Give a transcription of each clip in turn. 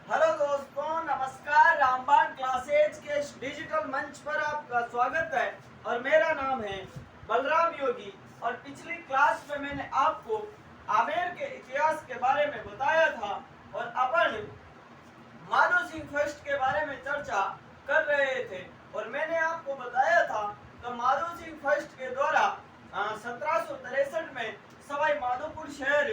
Hello दोस्तों, नमस्कार। रामबाण क्लासेज के इस डिजिटल मंच पर आपका स्वागत है और मेरा नाम है बलराम योगी। और पिछली क्लास में मैंने आपको आमेर के इतिहास के बारे में बताया था और अपन माधो सिंह फर्स्ट के बारे में चर्चा कर रहे थे। और मैंने आपको बताया था कि माधो सिंह फर्स्ट के द्वारा 1763 में सवाई माधोपुर शहर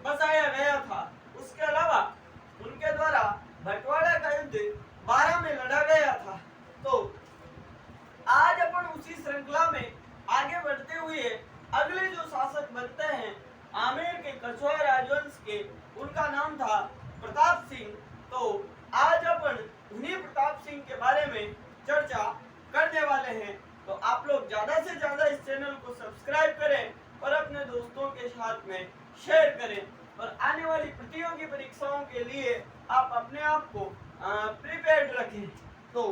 बसाया गया था। उसके अलावा उनके द्वारा बंटवारा का युद्ध 12 में लड़ा गया था। तो आज अपन उसी श्रृंखला में आगे बढ़ते हुए अगले जो शासक बनते हैं आमेर के कछुआ राजवंश के, उनका नाम था प्रताप सिंह। तो आज अपन उन्हीं प्रताप सिंह के बारे में चर्चा करने वाले हैं। तो आप लोग ज्यादा से ज्यादा इस चैनल को सब्सक्राइब करें और अपने दोस्तों के साथ में शेयर करें और आने वाली प्रतियोगी परीक्षाओं के लिए आप अपने आप को प्रिपेयर्ड रखें। तो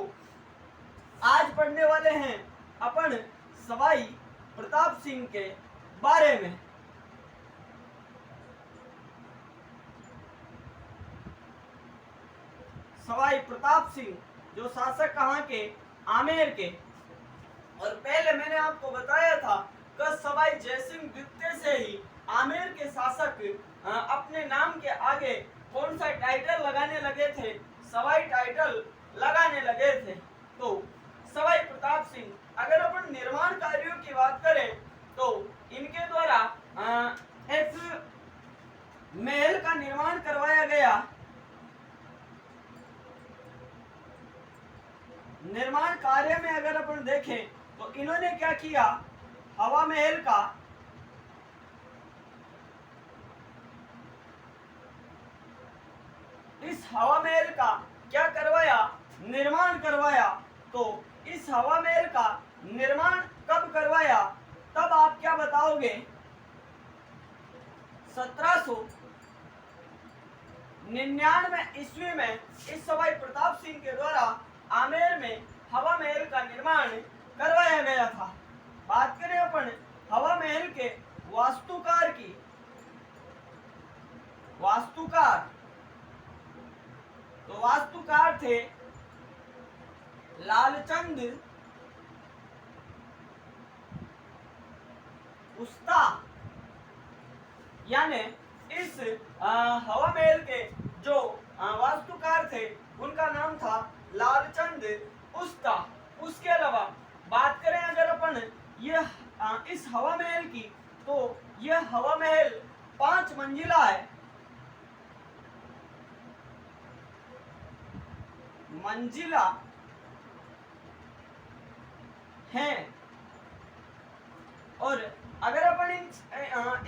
आज पढ़ने वाले हैं अपन सवाई प्रताप सिंह के बारे में। सवाई प्रताप सिंह जो शासक कहाँ के, आमेर के। और पहले मैंने आपको बताया था कि सवाई जयसिंह द्वितीय से ही आमेर के शासक अपने नाम के आगे कौन सा टाइटल लगाने लगे थे, सवाई टाइटल लगाने लगे थे। तो सवाई प्रताप सिंह, अगर अपन निर्माण कार्यों की बात करें तो इनके द्वारा एक महल का निर्माण करवाया गया। निर्माण कार्य में अगर अपन देखें तो इन्होंने क्या किया, हवा महल का इस हवा महल का क्या करवाया, निर्माण करवाया। तो इस हवा महल का निर्माण कब करवाया, तब आप क्या बताओगे? 1799 ईस्वी में इस सवाई प्रताप सिंह के द्वारा आमेर में हवा महल का निर्माण करवाया गया था। बात करें अपन हवा महल के वास्तुकार की, वास्तुकार तो वास्तुकार थे लालचंद उस्ता। यानी इस हवा महल के जो वास्तुकार थे उनका नाम था लालचंद उस्ता। उसके अलावा बात करें अगर अपन ये इस हवा महल की, तो यह हवा महल 5 मंजिला है। मंजिला है। और अगर अपन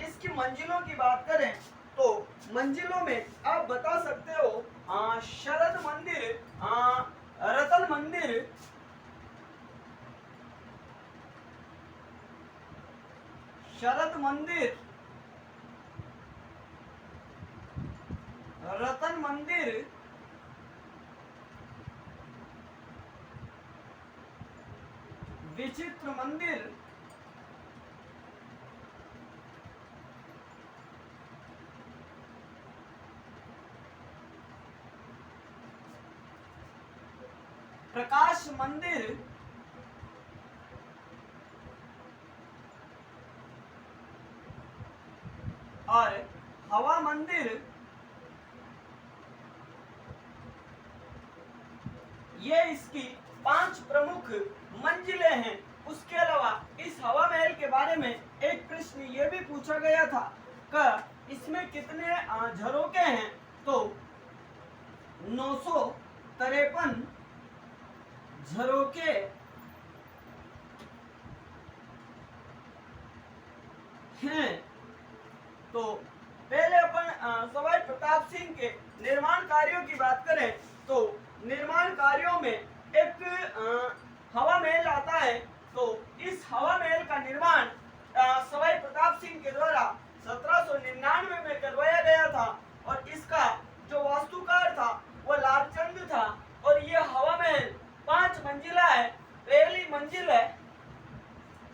इसकी मंजिलों की बात करें तो मंजिलों में आप बता सकते हो शरद मंदिर, रतन मंदिर, शरद मंदिर, रतन मंदिर, विचित्र मंदिर, प्रकाश मंदिर, और हवा मंदिर, ये इसकी 5 प्रमुख मंजिलें हैं। उसके अलावा इस हवा महल के बारे में एक प्रश्न ये भी पूछा गया था कि इसमें कितने झरोके हैं, तो 953 झरोके हैं। तो पहले अपन सवाई प्रताप सिंह के निर्माण कार्यों की बात करें तो निर्माण कार्यों में एक हवा महल आता है। तो इस हवा महल का निर्माण सवाई प्रताप सिंह के द्वारा 1799 में करवाया गया था और इसका जो वास्तुकार था वो लालचंद था। और यह हवा महल 5 मंजिला है। पहली मंजिल है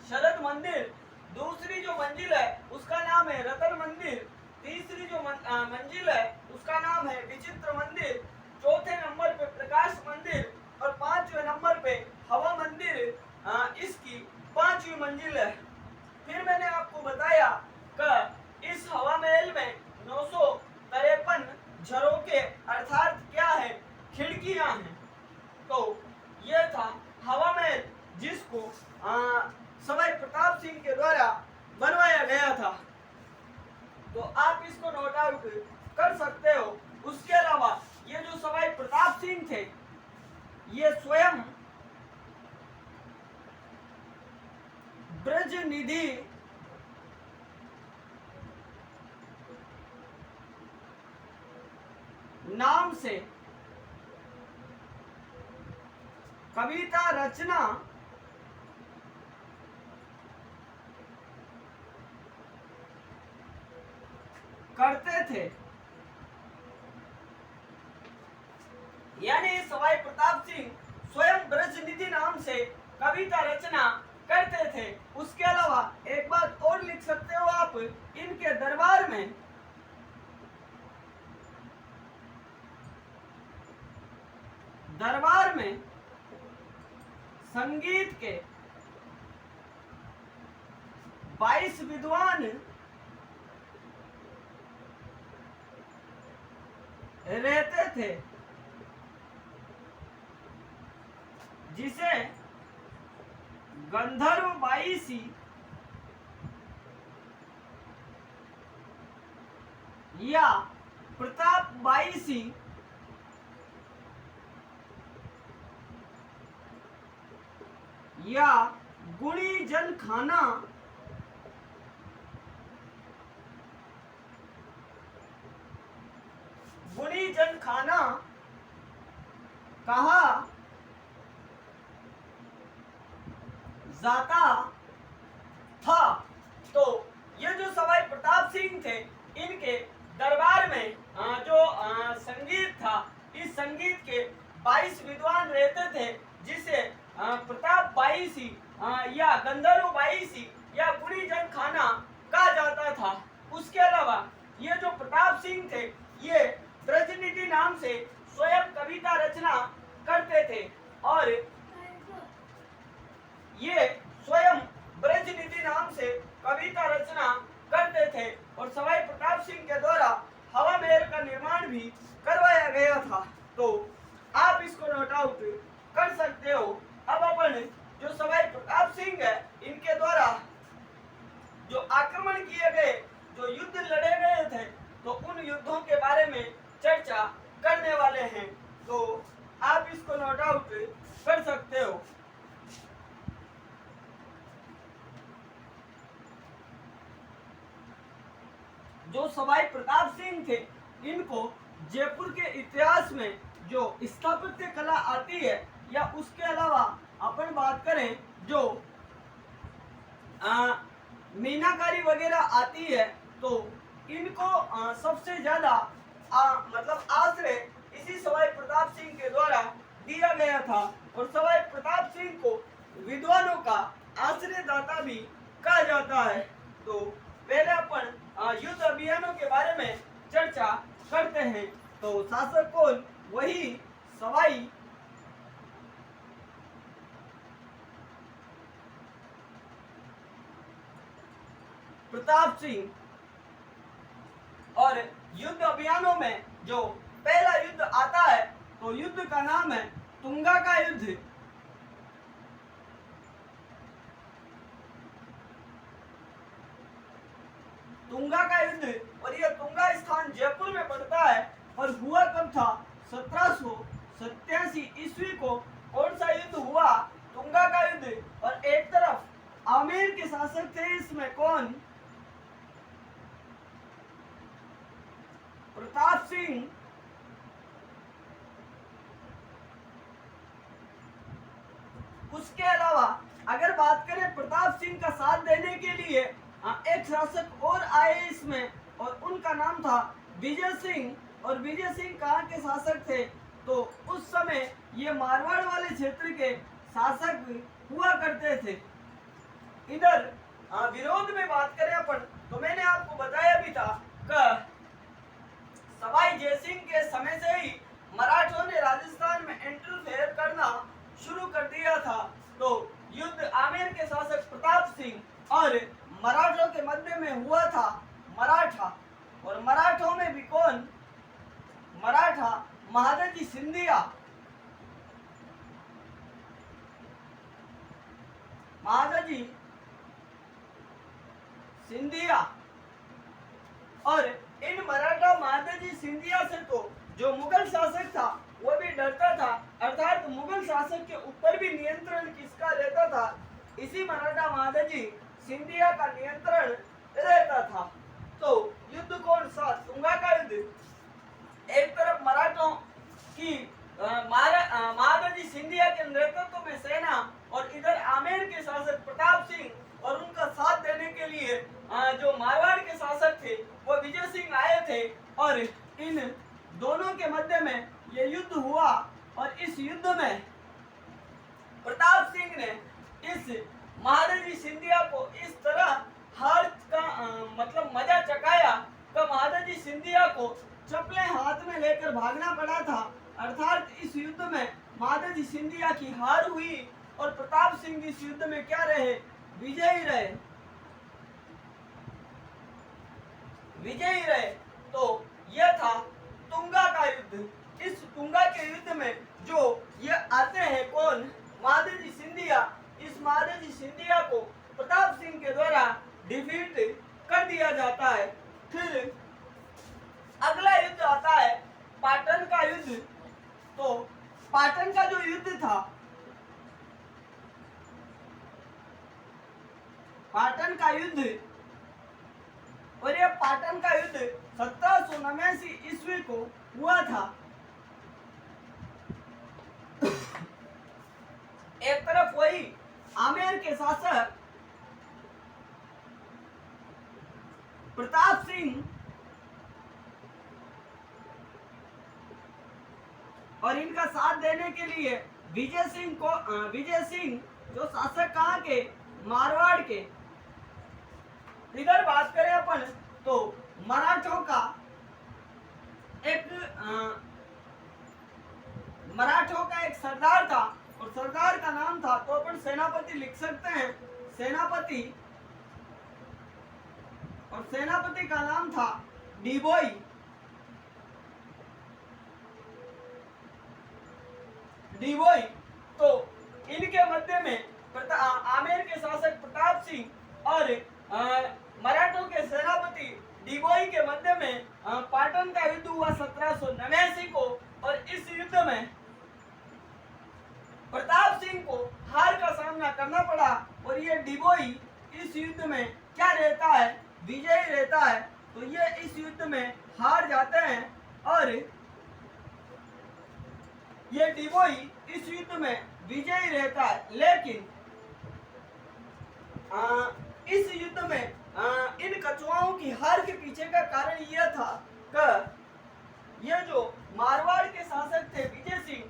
शरद मंदिर, दूसरी जो मंजिल है उसका नाम है रतन मंदिर, तीसरी जो मंजिल है उसका नाम है विचित्र मंदिर, चौथे नंबर पे प्रकाश मंदिर और पांचवें नंबर पे हवा मंदिर इसकी 5वीं मंजिल है। फिर मैंने आपको बताया कि इस हवा महल में 953 झरोखे अर्थात क्या है, खिड़कियां हैं। तो यह था हवा महल जिसको सवाई प्रताप सिंह के द्वारा बनवाया गया था। तो आप इसको नोट आउट कर सकते हो। उसके अलावा ये जो सवाई प्रताप सिंह थे ये स्वयं ब्रज निधि नाम से कविता रचना करते थे। यानी सवाई प्रताप सिंह स्वयं ब्रजनिधि नाम से कविता रचना करते थे। उसके अलावा एक बात और लिख सकते हो आप, इनके दरबार में संगीत के 22 विद्वान रहते थे, जिसे गंधर्व 22 या प्रताप 22 या गुणी जन खाना कहा जाता था। तो ये जो सवाई प्रताप सिंह थे इनके दरबार में जो संगीत था, इस संगीत के 22 विद्वान रहते थे, जिसे प्रताप 22 या गंधर्व 22 या गुणी जन खाना कहा जाता था। उसके अलावा ये जो प्रताप सिंह थे ये ब्रजनिधि नाम से स्वयं कविता रचना करते थे और ये स्वयं ब्रजनिधि नाम से कविता रचना करते थे और सवाई प्रताप सिंह के द्वारा हवा महल का निर्माण भी करवाया गया था। तो आप इसको नोट आउट कर सकते हो। अब अपन जो सवाई प्रताप सिंह है इनके द्वारा जो आक्रमण किए गए, जो युद्ध लड़े गए थे, तो उन युद्धों के बारे में चर्चा करने वाले हैं। तो आप इसको नोट आउट कर सकते हो। जो सवाई प्रताप सिंह थे इनको जयपुर के इतिहास में जो स्थापत्य कला आती है या उसके अलावा अपन बात करें जो मीनाकारी वगैरह आती है, तो इनको सबसे ज्यादा मतलब आश्रय इसी सवाई प्रताप सिंह के द्वारा दिया गया था और सवाई प्रताप सिंह को विद्वानों का आश्रयदाता भी कहा जाता है। तो पहले अपन युद्ध अभियानों के बारे में चर्चा करते हैं। तो शासक कौन? वही सवाई प्रताप सिंह। और युद्ध अभियानों में जो पहला युद्ध आता है तो युद्ध का नाम है तुंगा का युद्ध। तुंगा का युद्ध, और यह तुंगा स्थान जयपुर में पड़ता है और हुआ कब था? 1787 ईस्वी को। कौन सा युद्ध हुआ? तुंगा का युद्ध। और एक तरफ आमेर के शासक थे, इसमें कौन? प्रताप सिंह। उसके अलावा अगर बात करें प्रताप सिंह का साथ देने के लिए एक शासक और आए इसमें, और उनका नाम था विजय सिंह। और विजय सिंह कहाँ के शासक थे? तो उस समय ये मारवाड़ वाले क्षेत्र के शासक हुआ करते थे। इधर विरोध में बात करें अपन, तो मैंने आपको बताया भी था कि सवाई जयसिंह के समय से ही मराठों इंटरफेयर करना शुरू कर दिया था। तो युद्ध आमेर के शासक प्रताप सिंह और मराठों के मध्य में हुआ था। मराठा और मराठों में भी कौन? मराठा महादजी सिंधिया, महादजी सिंधिया। और इन मराठा महादजी सिंधिया से तो जो मुगल शासक था वो भी डरता था, अर्थात मुगल शासक के ऊपर भी नियंत्रण किसका रहता था? इसी मराठा महादजी सिंधिया का नियंत्रण रहता था। तो युद्ध कौन सा? तुंगा का युद्ध। एक तरफ मराठों की महादजी सिंधिया के नेतृत्व में सेना और इधर आमेर के शासक प्रताप सिंह और उनका साथ देने के लिए जो मारवाड़ के शासक थे वो विजय सिंह आए थे और इन दोनों के मध्य में ये युद्ध हुआ। और इस युद्ध में प्रताप सिंह ने इस महादजी सिंधिया को इस तरह हार का मतलब मजा चखाया कि महादजी सिंधिया को चप्पलें हाथ में लेकर भागना पड़ा था। अर्थात इस युद्ध में महादजी सिंधिया की हार हुई और प्रताप सिंह इस युद्ध में क्या रहे? विजयी रहे, विजयी रहे। तो यह था तुंगा का युद्ध। इस तुंगा के युद्ध में जो ये आते हैं कौन? महादजी सिंधिया। इस महादजी सिंधिया को प्रताप सिंह के द्वारा डिफीट कर दिया जाता है। फिर अगला युद्ध आता है पाटन का युद्ध। तो पाटन का जो युद्ध था, पाटन का युद्ध, और यह पाटन का युद्ध 1779 ईस्वी को हुआ था। एक तरफ वही आमेर के शासक प्रताप सिंह और इनका साथ देने के लिए विजय सिंह जो शासक कहाँ के? मारवाड़ के। इधर बात करें अपन तो मराठों का एक सरदार था और सरदार का नाम था, तो अपन सेनापति लिख सकते हैं, सेनापति। और सेनापति का नाम था डिबोई। डिबोई। तो इनके मध्य में आमेर के शासक प्रताप सिंह और मराठों के सेनापति डिबोई के मध्य में पाटन का युद्ध हुआ 1779 को। और इस युद्ध में प्रताप सिंह को हार का सामना करना पड़ा और ये डिबोई इस युद्ध में क्या रहता है? विजयी रहता है। तो ये इस युद्ध में हार जाते हैं और ये डिबोई इस युद्ध में विजयी रहता है। लेकिन इस युद्ध में इन कछुआओं की हार के पीछे का कारण यह था कि ये जो मारवाड़ के शासक थे विजय सिंह,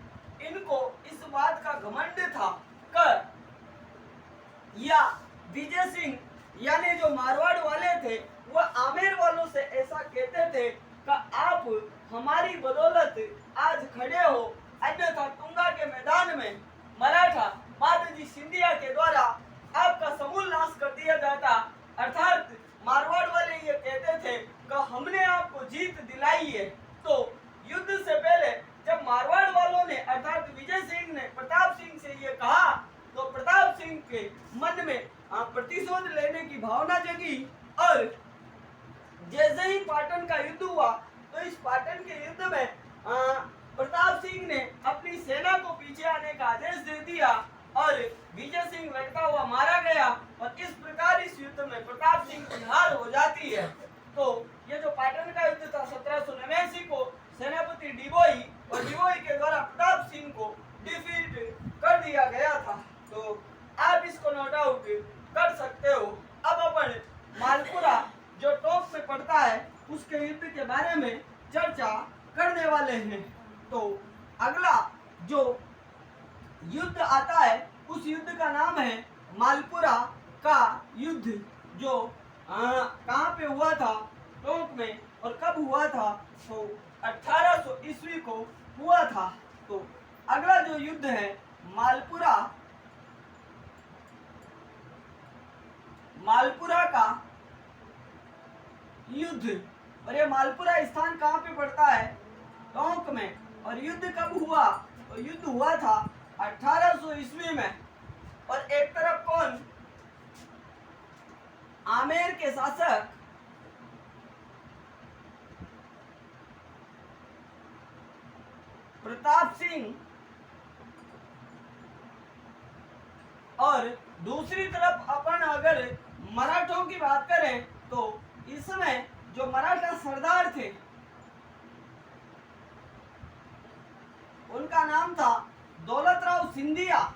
इनको इस बात का घमंड था कि या विजय सिंह यानी जो मारवाड़ वाले थे वो आमेर वालों से ऐसा कहते थे कि आप हमारी बदौलत आज खड़े हो, अन्यथा तुंगा के मैदान में मराठा महादजी सिंधिया के द्वारा आपका समूल नाश कर दिया जाता। अर्थात मारवाड़ वाले ये कहते थे कि हमने आपको जीत दिलाई है। तो युद्ध से पहले जब मारवाड़ वालों ने अर्थात विजय सिंह ने प्रताप सिंह से ये कहा तो प्रताप सिंह के मन में प्रतिशोध लेने की भावना जगी। और जैसे ही पाटन का युद्ध हुआ तो इस पाटन के युद्ध में प्रताप सिंह ने अपनी सेना को पीछे आने का आदेश दे दिया और विजय सिंह लड़ता हुआ मारा गया। और इस प्रकार इस युद्ध में प्रताप सिंह की हार हो जाती है। तो ये जो पाटन का युद्ध था 1779 को सेनापति डिबोई और डिबोई के द्वारा प्रताप सिंह को डिफीट कर दिया गया था। तो आप इसको नोट आउट कर सकते हो। अब अपन मालपुरा जो टॉप में पड़ता है उसके युद्ध के बारे में चर्चा करने वाले हैं। तो अगला जो युद्ध आता है उस युद्ध का नाम है मालपुरा का युद्ध, जो कहाँ पे हुआ था? टोंक में। और कब हुआ था? तो 1800 ईस्वी को हुआ था। तो अगला जो युद्ध है मालपुरा का युद्ध। और ये मालपुरा स्थान कहाँ पे पड़ता है? टोंक में। और युद्ध कब हुआ? तो युद्ध हुआ था 1800 ईस्वी में। और एक तरफ कौन? आमेर के शासक प्रताप सिंह, और दूसरी तरफ अपन अगर मराठों की बात करें तो इसमें जो मराठा सरदार थे उनका नाम था दौलतराव सिंधिया।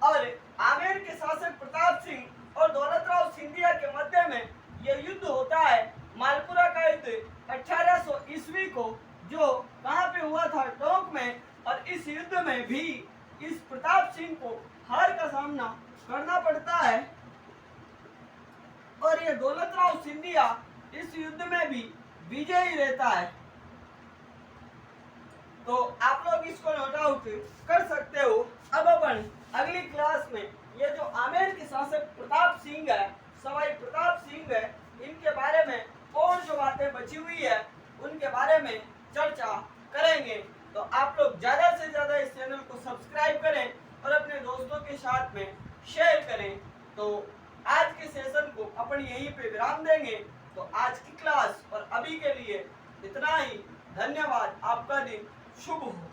और आमेर के शासक प्रताप सिंह और दौलतराव सिंधिया के मध्य में यह युद्ध होता है, मालपुरा का युद्ध 1800 ईस्वी को, जो कहाँ पे हुआ था? टोंक में। और इस युद्ध में भी इस प्रताप सिंह को हार का सामना करना पड़ता है और ये दौलतराव सिंधिया इस युद्ध में भी विजयी रहता है। तो आप लोग इसको नोट आउट कर सकते हो। अब अपन अगली क्लास में ये जो आमेर के शासक प्रताप सिंह है, सवाई प्रताप सिंह है, इनके बारे में और जो बातें बची हुई है उनके बारे में चर्चा करेंगे। तो आप लोग ज्यादा से ज्यादा इस चैनल को सब्सक्राइब करें और अपने दोस्तों के साथ में शेयर करें। तो आज के सेशन को अपन यहीं पे विराम देंगे। तो आज की क्लास और अभी के लिए इतना ही। धन्यवाद। आपका दिन शुभ हो।